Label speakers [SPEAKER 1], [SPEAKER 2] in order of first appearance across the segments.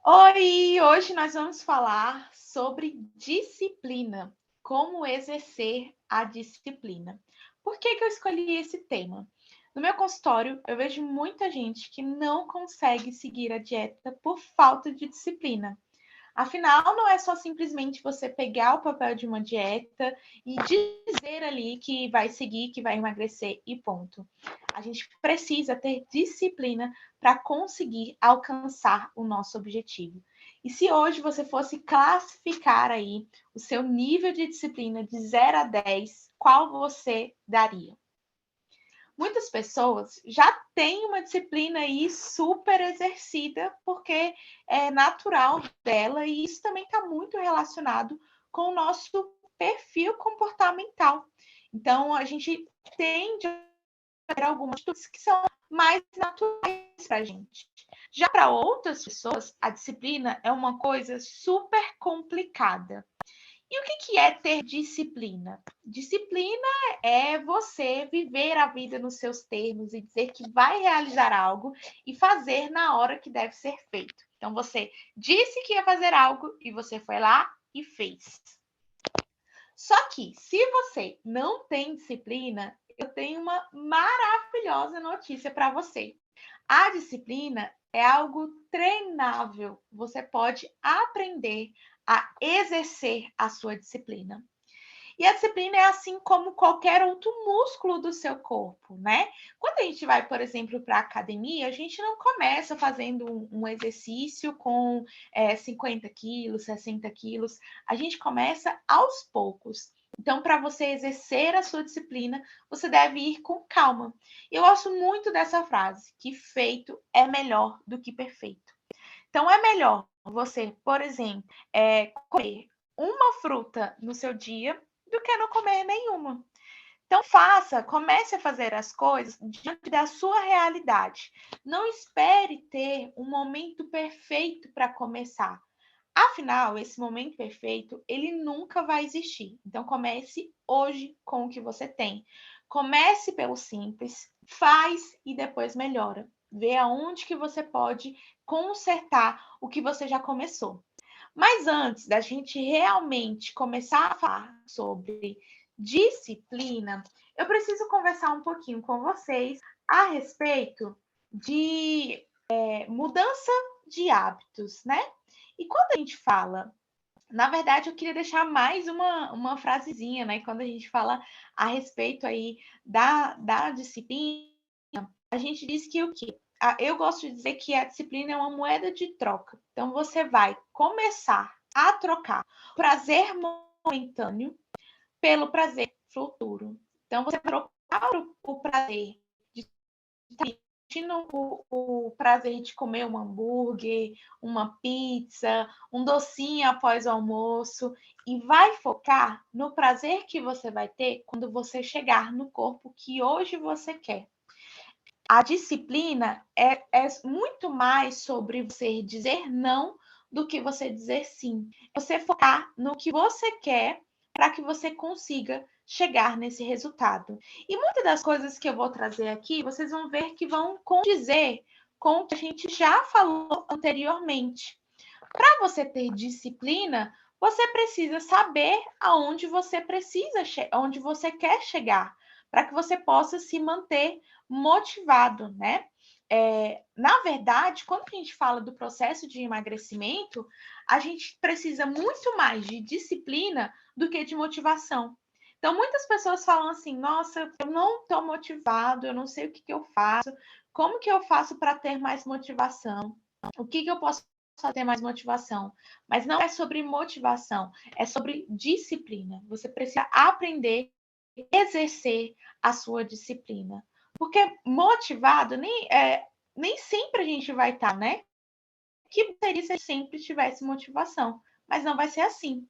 [SPEAKER 1] Oi, hoje nós vamos falar sobre disciplina, como exercer a disciplina. Por que eu escolhi esse tema? No meu consultório, eu vejo muita gente que não consegue seguir a dieta por falta de disciplina. Afinal, não é só simplesmente você pegar o papel de uma dieta e dizer ali que vai seguir, que vai emagrecer e ponto. A gente precisa ter disciplina para conseguir alcançar o nosso objetivo. E se hoje você fosse classificar aí o seu nível de disciplina de 0 a 10, qual você daria? Muitas pessoas já têm uma disciplina aí super exercida, porque é natural dela, e isso também está muito relacionado com o nosso perfil comportamental. Então, a gente tende a ter algumas atitudes que são mais naturais para a gente. Já para outras pessoas, a disciplina é uma coisa super complicada. E o que é ter disciplina? Disciplina é você viver a vida nos seus termos e dizer que vai realizar algo e fazer na hora que deve ser feito. Então, você disse que ia fazer algo e você foi lá e fez. Só que, se você não tem disciplina, eu tenho uma maravilhosa notícia para você. A disciplina é algo treinável. Você pode aprender a exercer a sua disciplina. E a disciplina é assim como qualquer outro músculo do seu corpo, né? Quando a gente vai, por exemplo, para a academia, a gente não começa fazendo um exercício com 50 quilos, 60 quilos. A gente começa aos poucos. Então, para você exercer a sua disciplina, você deve ir com calma. Eu gosto muito dessa frase, que feito é melhor do que perfeito. Então, é melhor você, por exemplo, comer uma fruta no seu dia do que não comer nenhuma. Então, comece a fazer as coisas diante da sua realidade. Não espere ter um momento perfeito para começar. Afinal, esse momento perfeito, ele nunca vai existir. Então, comece hoje com o que você tem. Comece pelo simples, faz e depois melhora. Vê aonde que você pode consertar o que você já começou. Mas antes da gente realmente começar a falar sobre disciplina, eu preciso conversar um pouquinho com vocês a respeito de mudança de hábitos, né? E quando a gente fala, na verdade, eu queria deixar mais uma frasezinha, né? Quando a gente fala a respeito aí da disciplina, a gente diz que o quê? Eu gosto de dizer que a disciplina é uma moeda de troca. Então, você vai começar a trocar prazer momentâneo pelo prazer futuro. Então, você trocar o prazer de sentindo o prazer de comer um hambúrguer, uma pizza, um docinho após o almoço, e vai focar no prazer que você vai ter quando você chegar no corpo que hoje você quer. A disciplina é muito mais sobre você dizer não do que você dizer sim. Você focar no que você quer para que você consiga chegar nesse resultado. E muitas das coisas que eu vou trazer aqui, vocês vão ver que vão condizer com o que a gente já falou anteriormente. Para você ter disciplina, você precisa saber aonde você precisa, onde você quer chegar, para que você possa se manter motivado, né? Na verdade, quando a gente fala do processo de emagrecimento, a gente precisa muito mais de disciplina do que de motivação. Então, muitas pessoas falam assim: nossa, eu não estou motivado, eu não sei o que eu faço, como que eu faço para ter mais motivação? O que eu posso ter mais motivação? Mas não é sobre motivação, é sobre disciplina. Você precisa aprender a exercer a sua disciplina. Porque motivado, nem sempre a gente vai estar, né? Que seria se a gente sempre tivesse motivação, mas não vai ser assim.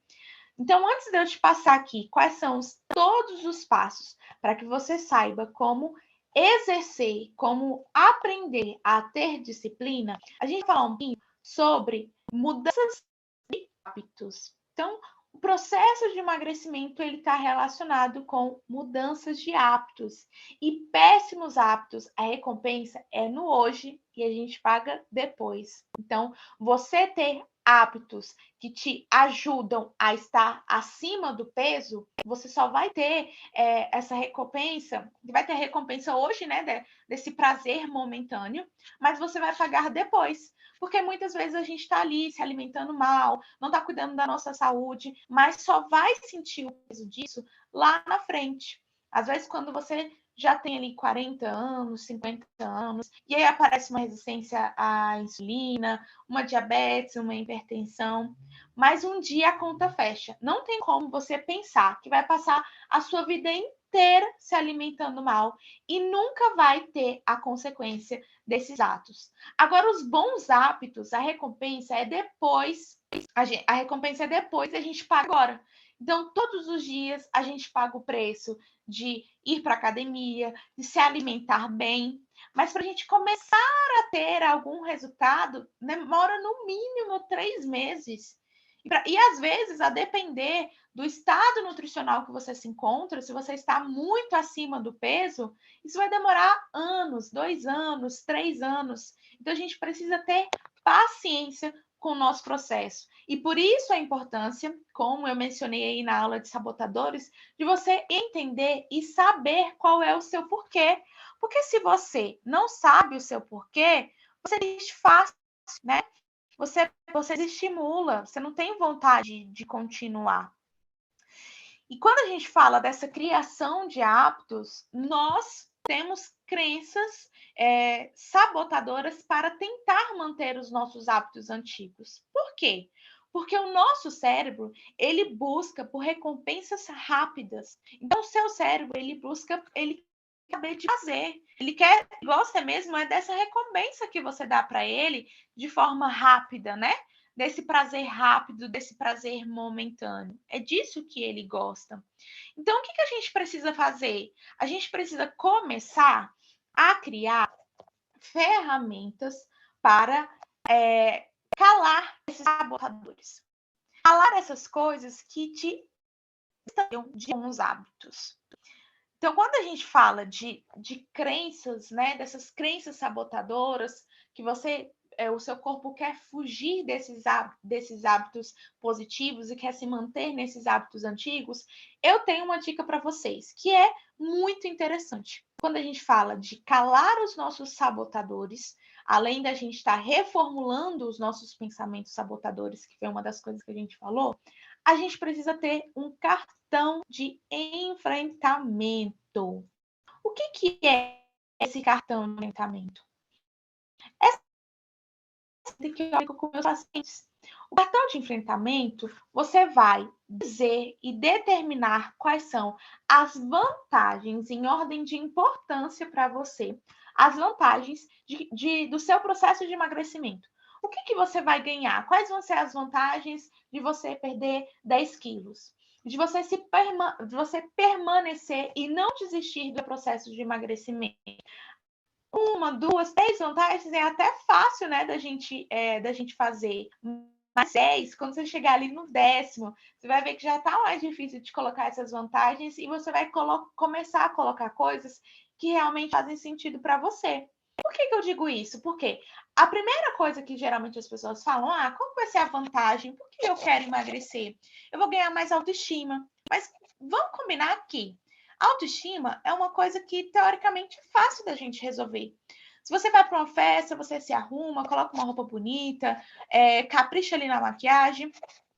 [SPEAKER 1] Então, antes de eu te passar aqui quais são todos os passos para que você saiba como exercer, como aprender a ter disciplina, a gente vai falar um pouquinho sobre mudanças de hábitos. Então, o processo de emagrecimento ele está relacionado com mudanças de hábitos e péssimos hábitos. A recompensa é no hoje e a gente paga depois. Então, você ter hábitos que te ajudam a estar acima do peso, você só vai ter essa recompensa, vai ter a recompensa hoje, né, desse prazer momentâneo, mas você vai pagar depois. Porque muitas vezes a gente está ali se alimentando mal, não está cuidando da nossa saúde, mas só vai sentir o peso disso lá na frente. Às vezes, quando você já tem ali 40 anos, 50 anos, e aí aparece uma resistência à insulina, uma diabetes, uma hipertensão, mas um dia a conta fecha. Não tem como você pensar que vai passar a sua vida inteira se alimentando mal e nunca vai ter a consequência desses atos. Agora, os bons hábitos, a recompensa é depois, a recompensa é depois e a gente paga agora. Então, todos os dias a gente paga o preço de ir para a academia, de se alimentar bem, mas para a gente começar a ter algum resultado, demora no mínimo 3 meses. E às vezes, a depender do estado nutricional que você se encontra, se você está muito acima do peso, isso vai demorar anos, 2 anos, 3 anos. Então, a gente precisa ter paciência com o nosso processo. E por isso a importância, como eu mencionei aí na aula de sabotadores, de você entender e saber qual é o seu porquê. Porque se você não sabe o seu porquê, você desiste fácil, né? Você estimula, você não tem vontade de continuar. E quando a gente fala dessa criação de hábitos, nós temos crenças sabotadoras para tentar manter os nossos hábitos antigos. Por quê? Porque o nosso cérebro, ele busca por recompensas rápidas. Então, o seu cérebro, ele quer de fazer. Ele gosta mesmo dessa recompensa que você dá para ele de forma rápida, né? Desse prazer rápido, desse prazer momentâneo. É disso que ele gosta. Então, o que a gente precisa fazer? A gente precisa começar a criar ferramentas para calar esses sabotadores. Calar essas coisas que te estão de bons hábitos. Então, quando a gente fala de crenças, né, dessas crenças sabotadoras, que o seu corpo quer fugir desses hábitos positivos e quer se manter nesses hábitos antigos, eu tenho uma dica para vocês, que é muito interessante. Quando a gente fala de calar os nossos sabotadores, além da gente estar reformulando os nossos pensamentos sabotadores, que foi uma das coisas que a gente falou, a gente precisa ter um cartão de enfrentamento. O que é esse cartão de enfrentamento? Essa é que eu aplico com meus pacientes. O cartão de enfrentamento, você vai dizer e determinar quais são as vantagens em ordem de importância para você, as vantagens do seu processo de emagrecimento. O que você vai ganhar? Quais vão ser as vantagens de você perder 10 quilos? De você permanecer e não desistir do processo de emagrecimento. 1, 2, 3 vantagens é até fácil, né, da gente fazer. Mas 10, quando você chegar ali no 10º, você vai ver que já está mais difícil de colocar essas vantagens e você vai começar a colocar coisas que realmente fazem sentido para você. Por que eu digo isso? Porque a primeira coisa que geralmente as pessoas falam, qual vai ser a vantagem? Por que eu quero emagrecer? Eu vou ganhar mais autoestima. Mas vamos combinar aqui. Autoestima é uma coisa que, teoricamente, é fácil da gente resolver. Se você vai para uma festa, você se arruma, coloca uma roupa bonita, capricha ali na maquiagem,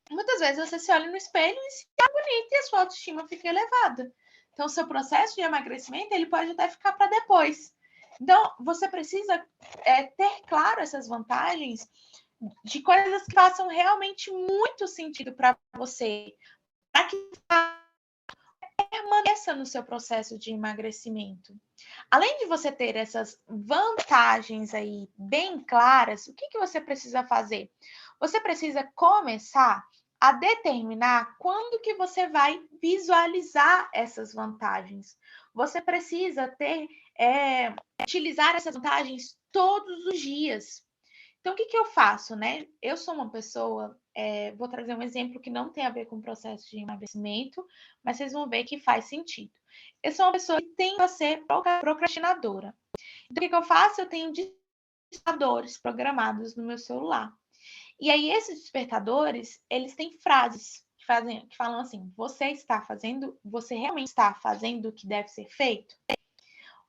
[SPEAKER 1] muitas vezes você se olha no espelho e se é bonita e a sua autoestima fica elevada. Então, o seu processo de emagrecimento, ele pode até ficar para depois. Então, você precisa ter claro essas vantagens de coisas que façam realmente muito sentido para você, para que permaneça no seu processo de emagrecimento. Além de você ter essas vantagens aí bem claras, o que você precisa fazer? Você precisa começar a determinar quando que você vai visualizar essas vantagens. Você precisa utilizar essas vantagens todos os dias. Então, o que eu faço, né? Eu sou uma pessoa, vou trazer um exemplo que não tem a ver com o processo de emagrecimento, mas vocês vão ver que faz sentido. Eu sou uma pessoa que tende a ser procrastinadora. Então, o que eu faço? Eu tenho despertadores programados no meu celular. E aí, esses despertadores, eles têm frases que falam assim: você realmente está fazendo o que deve ser feito?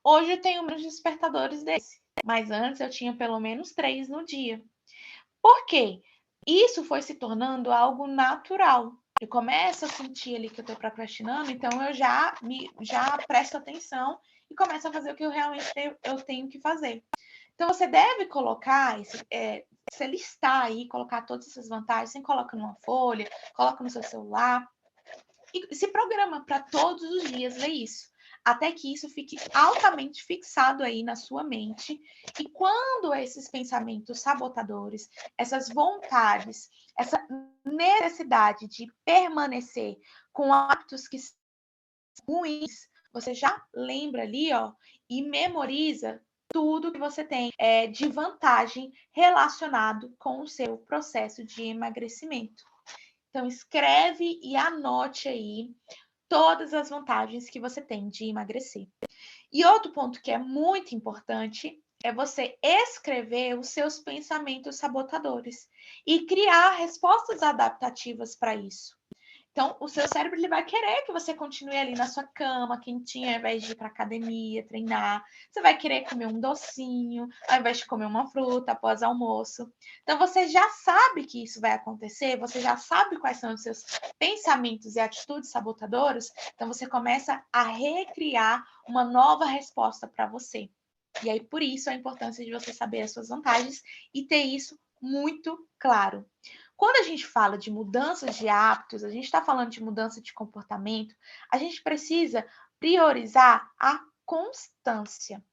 [SPEAKER 1] Hoje eu tenho menos despertadores desse, mas antes eu tinha pelo menos 3 no dia. Por quê? Isso foi se tornando algo natural. Eu começo a sentir ali que eu estou procrastinando, então eu já presto atenção e começo a fazer o que eu realmente tenho que fazer. Então você deve colocar, você listar aí, colocar todas essas vantagens, você coloca numa folha, coloca no seu celular e se programa para todos os dias ler isso, até que isso fique altamente fixado aí na sua mente. E quando esses pensamentos sabotadores, essas vontades, essa necessidade de permanecer com hábitos que são ruins, você já lembra ali, ó, e memoriza tudo que você tem de vantagem relacionado com o seu processo de emagrecimento. Então, escreve e anote aí todas as vantagens que você tem de emagrecer. E outro ponto que é muito importante é você escrever os seus pensamentos sabotadores e criar respostas adaptativas para isso. Então, o seu cérebro ele vai querer que você continue ali na sua cama, quentinha, ao invés de ir para academia, treinar. Você vai querer comer um docinho, ao invés de comer uma fruta após almoço. Então, você já sabe que isso vai acontecer, você já sabe quais são os seus pensamentos e atitudes sabotadoras. Então, você começa a recriar uma nova resposta para você. E aí, por isso, a importância de você saber as suas vantagens e ter isso muito claro. Quando a gente fala de mudanças de hábitos, a gente está falando de mudança de comportamento, a gente precisa priorizar a constância.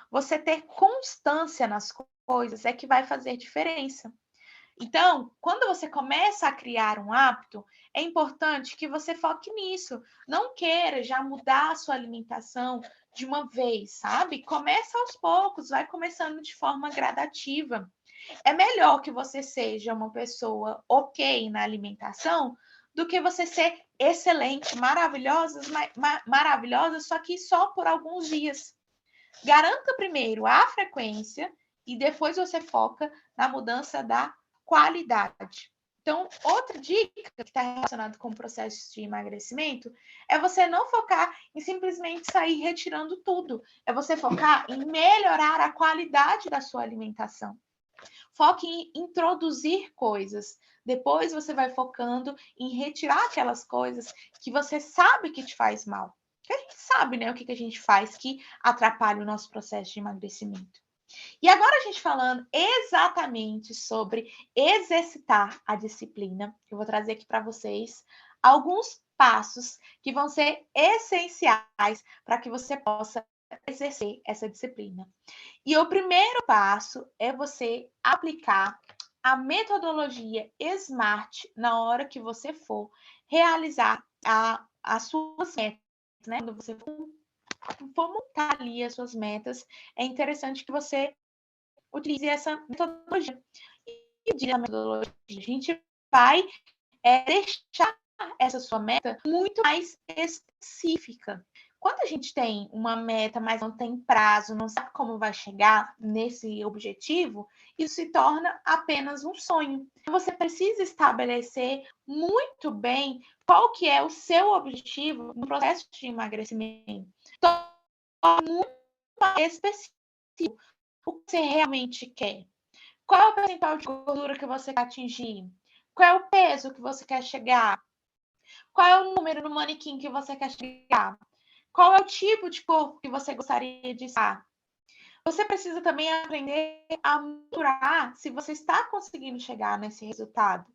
[SPEAKER 1] Você ter constância nas coisas é que vai fazer diferença. Então, quando você começa a criar um hábito, é importante que você foque nisso. Não queira já mudar a sua alimentação de uma vez, sabe? Começa aos poucos, vai começando de forma gradativa. É melhor que você seja uma pessoa ok na alimentação do que você ser excelente, maravilhosa, só que só por alguns dias. Garanta primeiro a frequência e depois você foca na mudança da qualidade. Então, outra dica que está relacionada com o processo de emagrecimento é você não focar em simplesmente sair retirando tudo. É você focar em melhorar a qualidade da sua alimentação. Foque em introduzir coisas. Depois você vai focando em retirar aquelas coisas que você sabe que te faz mal. Porque a gente sabe, né, o que a gente faz que atrapalha o nosso processo de emagrecimento. E agora a gente falando exatamente sobre exercitar a disciplina, eu vou trazer aqui para vocês alguns passos que vão ser essenciais para que você possa exercer essa disciplina. E o primeiro passo é você aplicar a metodologia SMART na hora que você for realizar as suas metas, né? Quando você for montar ali as suas metas, é interessante que você utilize essa metodologia. E a metodologia, a gente vai deixar essa sua meta muito mais específica. Quando a gente tem uma meta, mas não tem prazo, não sabe como vai chegar nesse objetivo, isso se torna apenas um sonho. Você precisa estabelecer muito bem qual que é o seu objetivo no processo de emagrecimento. Então, muito mais específico. O que você realmente quer? Qual é o percentual de gordura que você quer atingir? Qual é o peso que você quer chegar? Qual é o número no manequim que você quer chegar? Qual é o tipo de corpo que você gostaria de estar? Você precisa também aprender a mensurar se você está conseguindo chegar nesse resultado.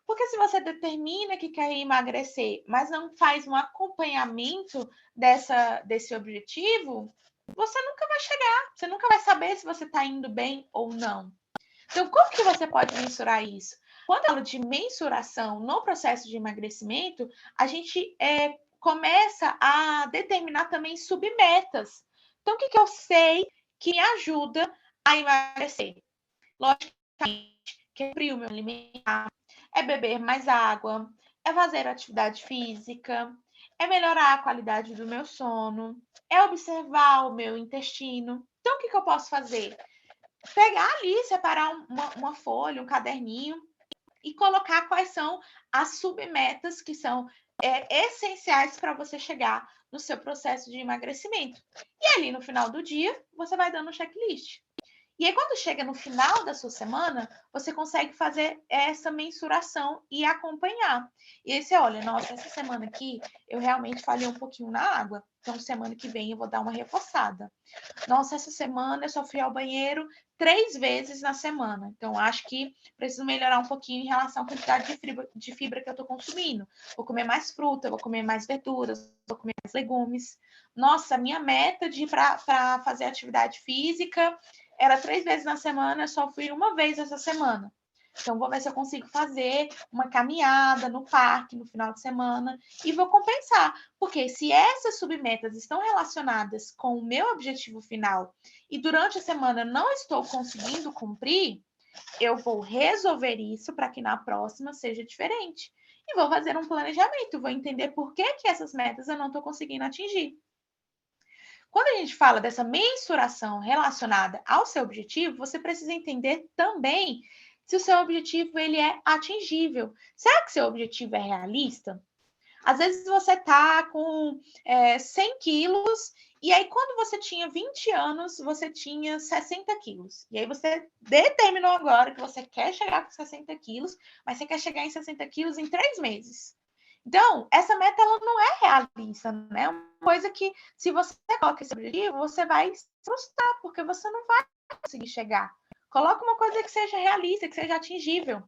[SPEAKER 1] Porque se você determina que quer emagrecer, mas não faz um acompanhamento desse objetivo, você nunca vai chegar. Você nunca vai saber se você está indo bem ou não. Então, como que você pode mensurar isso? Quando eu falo de mensuração no processo de emagrecimento, a gente começa a determinar também submetas. Então, o que eu sei que me ajuda a emagrecer? Logicamente, que é o meu alimentar, é beber mais água, é fazer atividade física, é melhorar a qualidade do meu sono, é observar o meu intestino. Então, o que eu posso fazer? pegar ali, separar uma folha, um caderninho e colocar quais são as submetas que são essenciais para você chegar no seu processo de emagrecimento. E ali no final do dia, você vai dando um checklist. E aí, quando chega no final da sua semana, você consegue fazer essa mensuração e acompanhar. E aí você olha, nossa, essa semana aqui eu realmente falhei um pouquinho na água. Então, semana que vem eu vou dar uma reforçada. Nossa, essa semana eu só fui ao banheiro 3 vezes na semana. Então, acho que preciso melhorar um pouquinho em relação à quantidade de fibra que eu estou consumindo. Vou comer mais fruta, vou comer mais verduras, vou comer mais legumes. Nossa, minha meta de ir para fazer atividade física era 3 vezes na semana, eu só fui uma vez essa semana. Então, vou ver se eu consigo fazer uma caminhada no parque no final de semana e vou compensar. Porque se essas submetas estão relacionadas com o meu objetivo final e durante a semana eu não estou conseguindo cumprir, eu vou resolver isso para que na próxima seja diferente. E vou fazer um planejamento, vou entender por que essas metas eu não estou conseguindo atingir. Quando a gente fala dessa mensuração relacionada ao seu objetivo, você precisa entender também se o seu objetivo ele é atingível. Será que seu objetivo é realista? Às vezes você está com 100 quilos e aí quando você tinha 20 anos, você tinha 60 quilos. E aí você determinou agora que você quer chegar com 60 quilos, mas você quer chegar em 60 quilos em 3 meses. Então, essa meta ela não é realista, né? É uma coisa que, se você coloca esse objetivo, você vai se frustrar, porque você não vai conseguir chegar. Coloca uma coisa que seja realista, que seja atingível.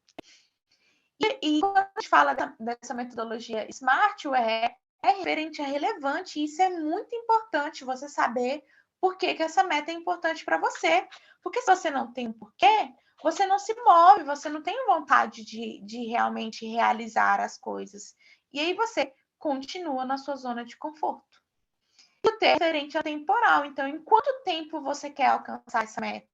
[SPEAKER 1] E quando a gente fala dessa metodologia SMART, o R é referente a relevante, e isso é muito importante você saber por que essa meta é importante para você. Porque se você não tem um porquê, você não se move, você não tem vontade de realmente realizar as coisas. E aí você continua na sua zona de conforto. E o T é referente a temporal. Então, em quanto tempo você quer alcançar essa meta?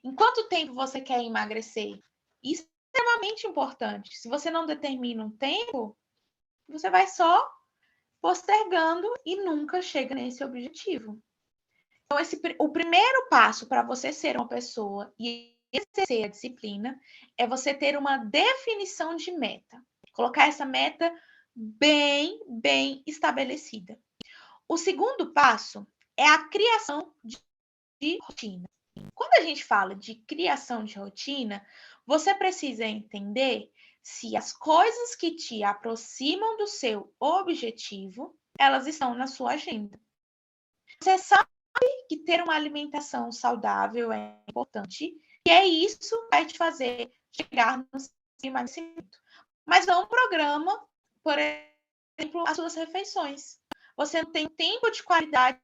[SPEAKER 1] Em quanto tempo você quer emagrecer? Isso é extremamente importante. Se você não determina um tempo, você vai só postergando e nunca chega nesse objetivo. Então, o primeiro passo para você ser uma pessoa e exercer a disciplina é você ter uma definição de meta. Colocar essa meta bem estabelecida. O segundo passo é a criação de rotina. Quando a gente fala de criação de rotina, você precisa entender se as coisas que te aproximam do seu objetivo, elas estão na sua agenda. Você sabe que ter uma alimentação saudável é importante, e é isso que vai te fazer chegar no seu emagrecimento. Mas não programa, por exemplo, as suas refeições. Você não tem tempo de qualidade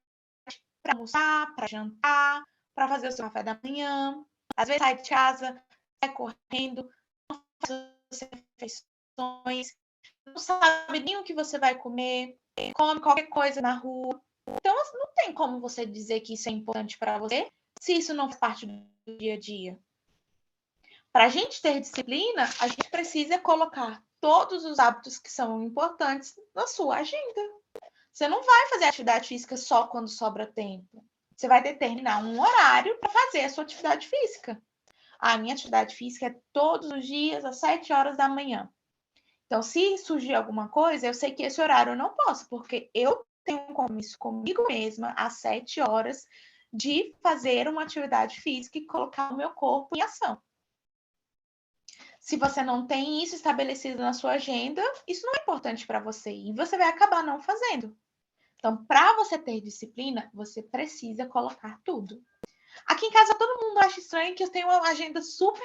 [SPEAKER 1] para almoçar, para jantar, para fazer o seu café da manhã. Às vezes sai de casa, sai correndo, não faz as refeições, não sabe nem o que você vai comer, come qualquer coisa na rua. Então, não tem como você dizer que isso é importante para você se isso não faz parte do dia a dia. Para a gente ter disciplina, a gente precisa colocar todos os hábitos que são importantes na sua agenda. Você não vai fazer atividade física só quando sobra tempo. Você vai determinar um horário para fazer a sua atividade física. A minha atividade física é todos os dias às 7 horas da manhã. Então, se surgir alguma coisa, eu sei que esse horário eu não posso, porque eu tenho um compromisso comigo mesma às 7 horas de fazer uma atividade física e colocar o meu corpo em ação. Se você não tem isso estabelecido na sua agenda, isso não é importante para você e você vai acabar não fazendo. Então, para você ter disciplina, você precisa colocar tudo. Aqui em casa todo mundo acha estranho que eu tenho uma agenda super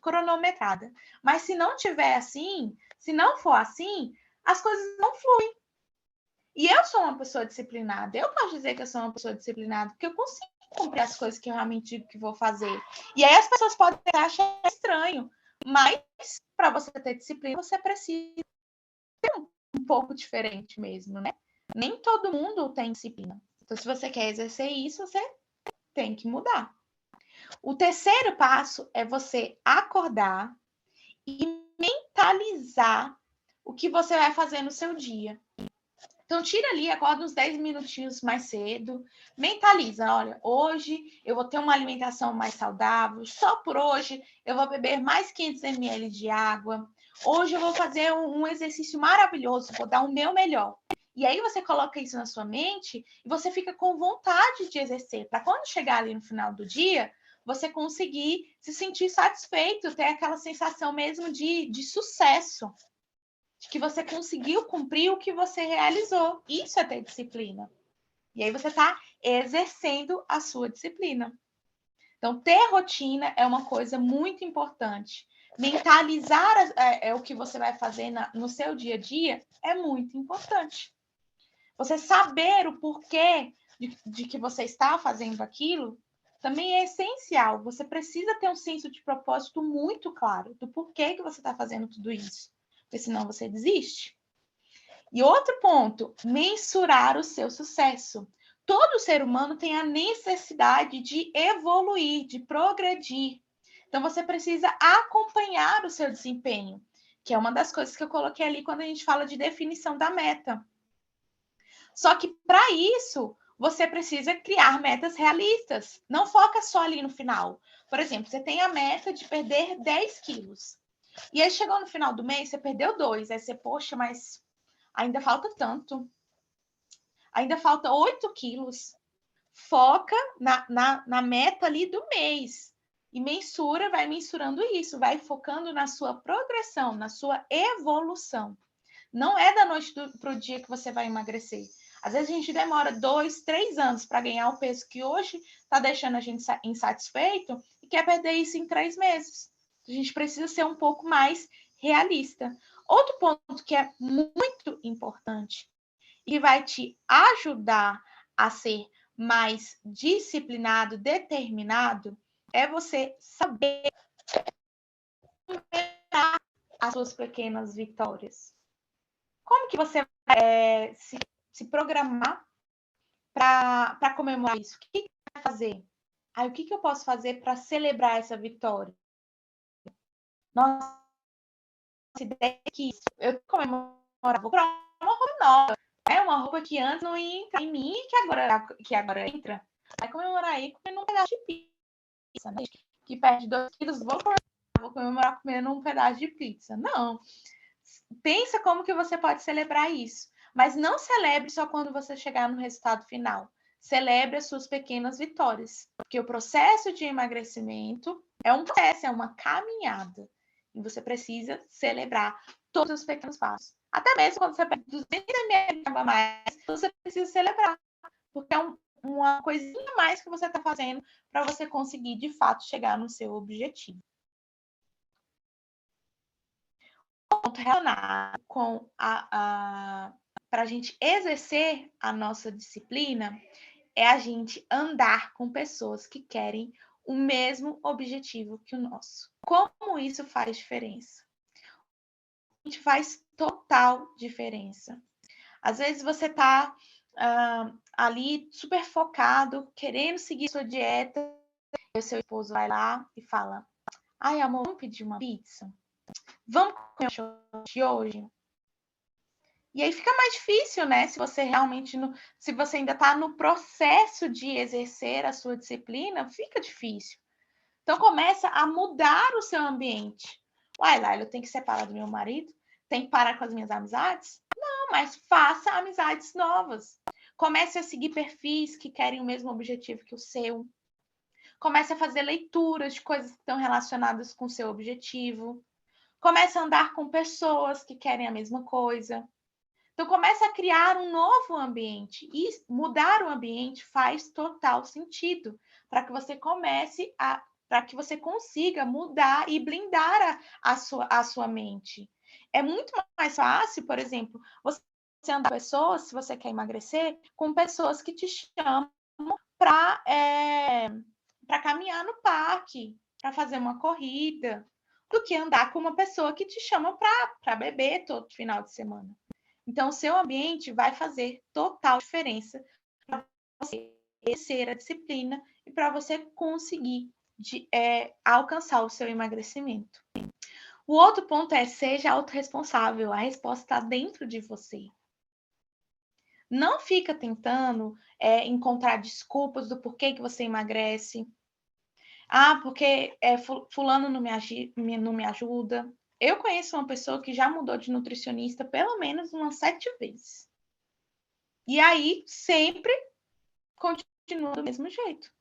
[SPEAKER 1] cronometrada. Mas se não tiver assim, se não for assim, as coisas não fluem. E eu sou uma pessoa disciplinada. Eu posso dizer que eu sou uma pessoa disciplinada, porque eu consigo cumprir as coisas que eu realmente digo que vou fazer. E aí as pessoas podem achar estranho. Mas para você ter disciplina, você precisa ser um pouco diferente mesmo, né? Nem todo mundo tem disciplina. Então, se você quer exercer isso, você tem que mudar. O terceiro passo é você acordar e mentalizar o que você vai fazer no seu dia. Então, tira ali, acorda uns 10 minutinhos mais cedo, mentaliza, olha, hoje eu vou ter uma alimentação mais saudável, só por hoje eu vou beber mais 500 ml de água, hoje eu vou fazer um exercício maravilhoso, vou dar o meu melhor. E aí você coloca isso na sua mente e você fica com vontade de exercer, para quando chegar ali no final do dia, você conseguir se sentir satisfeito, ter aquela sensação mesmo de sucesso, de que você conseguiu cumprir o que você realizou. Isso é ter disciplina. E aí você está exercendo a sua disciplina. Então, ter rotina é uma coisa muito importante. Mentalizar o que você vai fazer no seu dia a dia é muito importante. Você saber o porquê de que você está fazendo aquilo também é essencial. Você precisa ter um senso de propósito muito claro do porquê que você está fazendo tudo isso, porque senão você desiste. E outro ponto, mensurar o seu sucesso. Todo ser humano tem a necessidade de evoluir, de progredir. Então, você precisa acompanhar o seu desempenho, que é uma das coisas que eu coloquei ali quando a gente fala de definição da meta. Só que, para isso, você precisa criar metas realistas. Não foca só ali no final. Por exemplo, você tem a meta de perder 10 quilos. E aí, chegou no final do mês, você perdeu 2. Aí você, poxa, mas ainda falta tanto. Ainda falta 8 quilos. Foca na meta ali do mês. E vai mensurando isso. Vai focando na sua progressão, na sua evolução. Não é da noite para o dia que você vai emagrecer. Às vezes a gente demora 2, 3 anos para ganhar o peso que hoje está deixando a gente insatisfeito e quer perder isso em 3 meses. A gente precisa ser um pouco mais realista. Outro ponto que é muito importante e vai te ajudar a ser mais disciplinado, determinado, é você saber comemorar as suas pequenas vitórias. Como que você vai se programar para comemorar isso? O que você vai fazer? Aí, o que eu posso fazer para celebrar essa vitória? Nossa, ideia que eu comemorar, vou comprar uma roupa nova. É uma roupa que antes não ia entrar em mim e que agora entra. Vai comemorar aí comendo um pedaço de pizza, né? Que perde 2 quilos, vou comemorar comendo um pedaço de pizza. Não. Pensa como que você pode celebrar isso. Mas não celebre só quando você chegar no resultado final. Celebre as suas pequenas vitórias. Porque o processo de emagrecimento é um processo, é uma caminhada. E você precisa celebrar todos os pequenos passos. Até mesmo quando você perde 200 ml a mais, você precisa celebrar. Porque é uma coisinha a mais que você está fazendo para você conseguir, de fato, chegar no seu objetivo. Ponto relacionado com para a gente exercer a nossa disciplina é a gente andar com pessoas que querem o mesmo objetivo que o nosso. Como isso faz diferença? A gente faz total diferença. Às vezes você está ali super focado, querendo seguir sua dieta, e o seu esposo vai lá e fala: ai, amor, vamos pedir uma pizza? Vamos comer de hoje? E aí fica mais difícil, né? Se você realmente se você ainda está no processo de exercer a sua disciplina, fica difícil. Então começa a mudar o seu ambiente. Uai, Laila, eu tenho que separar do meu marido? Tenho que parar com as minhas amizades? Não, mas faça amizades novas. Comece a seguir perfis que querem o mesmo objetivo que o seu. Comece a fazer leituras de coisas que estão relacionadas com o seu objetivo. Comece a andar com pessoas que querem a mesma coisa. Então, começa a criar um novo ambiente. E mudar o ambiente faz total sentido para que você para que você consiga mudar e blindar a sua mente. É muito mais fácil, por exemplo, você andar com pessoas, se você quer emagrecer, com pessoas que te chamam para caminhar no parque, para fazer uma corrida, do que andar com uma pessoa que te chama para beber todo final de semana. Então, o seu ambiente vai fazer total diferença para você exercer a disciplina e para você conseguir alcançar o seu emagrecimento. O outro ponto é: seja autorresponsável. A resposta está dentro de você. Não fica tentando encontrar desculpas do porquê que você emagrece. Ah, porque fulano não me ajuda. Eu conheço uma pessoa que já mudou de nutricionista pelo menos umas 7 vezes. E aí sempre continua do mesmo jeito.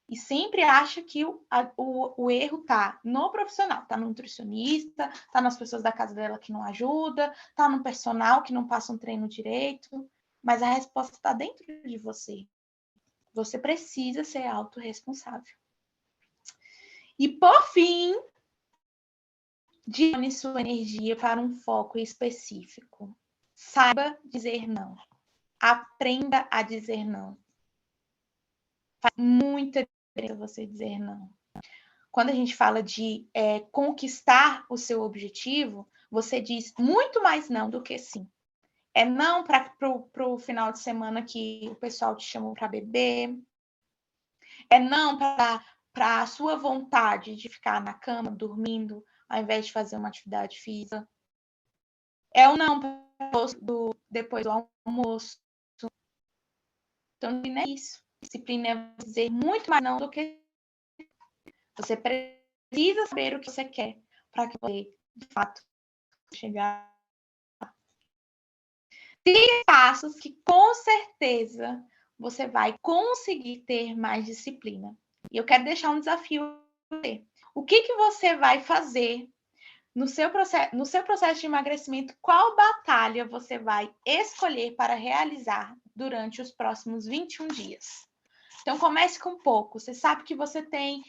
[SPEAKER 1] E sempre acha que o erro está no profissional, está no nutricionista, está nas pessoas da casa dela que não ajuda, está no personal que não passa um treino direito. Mas a resposta está dentro de você. Você precisa ser autorresponsável. E, por fim, direcione sua energia para um foco específico. Saiba dizer não. Aprenda a dizer não. Faz muita diferença você dizer não. Quando a gente fala de conquistar o seu objetivo, você diz muito mais não do que sim. É não para o final de semana que o pessoal te chamou para beber. É não para a sua vontade de ficar na cama dormindo ao invés de fazer uma atividade física. É o não depois do almoço. Então, não é isso. Disciplina é dizer muito mais não do que você precisa saber o que você quer para que você, de fato, chegar. 3 passos que, com certeza, você vai conseguir ter mais disciplina. E eu quero deixar um desafio para você. O que você vai fazer no seu processo de emagrecimento? Qual batalha você vai escolher para realizar durante os próximos 21 dias? Então, comece com pouco. Você sabe que você tem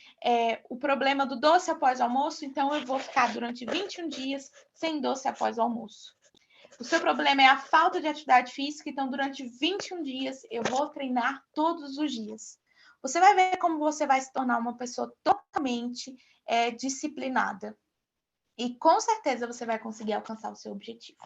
[SPEAKER 1] o problema do doce após o almoço, então eu vou ficar durante 21 dias sem doce após o almoço. O seu problema é a falta de atividade física, então durante 21 dias eu vou treinar todos os dias. Você vai ver como você vai se tornar uma pessoa totalmente disciplinada. E com certeza você vai conseguir alcançar o seu objetivo.